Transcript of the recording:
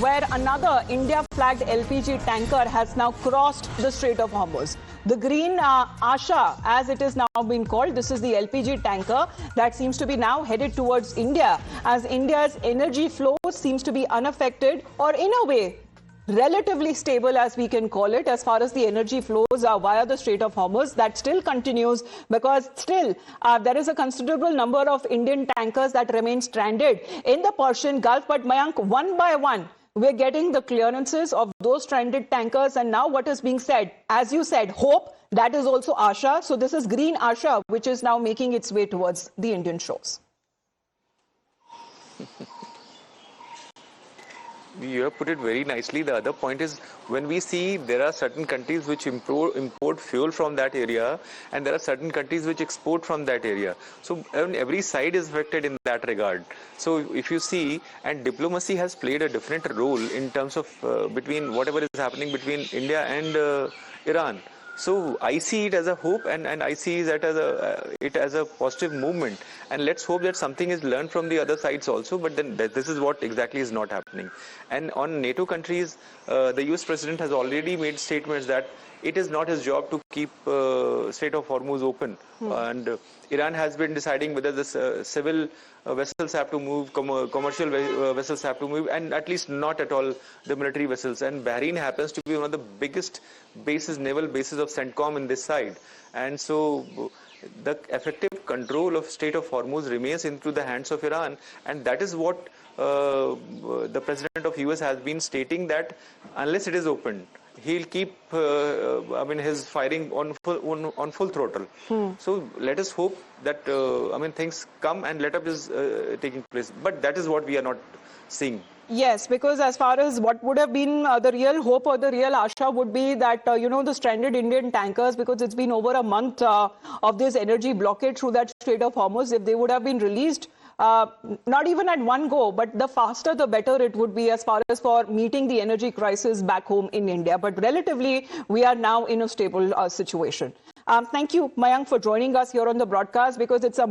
where another India-flagged LPG tanker has now crossed the Strait of Hormuz. The green Asha, as it is now being called, this is the LPG tanker that seems to be now headed towards India, as India's energy flow seems to be unaffected, or in a way, relatively stable, as we can call it, as far as the energy flows via the Strait of Hormuz. That still continues because still there is a considerable number of Indian tankers that remain stranded in the Persian Gulf. But Mayank, one by one, we're getting the clearances of those stranded tankers. And now what is being said, as you said, hope, that is also Asha. So this is green Asha, which is now making its way towards the Indian shores. You have put it very nicely. The other point is, when we see there are certain countries which import fuel from that area, and there are certain countries which export from that area. So every side is affected in that regard. So if you see, and diplomacy has played a different role in terms of between whatever is happening between India and Iran. So I see it as a hope, and I see it as a positive movement. And let's hope that something is learned from the other sides also. But then this is what exactly is not happening. And on NATO countries, the US president has already made statements that it is not his job to keep Strait of Hormuz open. And Iran has been deciding whether this civil vessels have to move, commercial vessels have to move, and at least not at all the military vessels. And Bahrain happens to be one of the biggest naval bases of CENTCOM in this side. And so the effective control of Strait of Hormuz remains into the hands of Iran. And that is what the president of US has been stating, that unless it is opened, he'll keep his firing on full throttle. So let us hope that things come and let up is taking place. But that is what we are not seeing. Yes, because as far as what would have been the real hope or the real Asha would be that, the stranded Indian tankers, because it's been over a month of this energy blockade through that Strait of Hormuz, if they would have been released, not even at one go, but the faster the better it would be as far as for meeting the energy crisis back home in India. But relatively, we are now in a stable situation. Thank you, Mayank, for joining us here on the broadcast, because it's a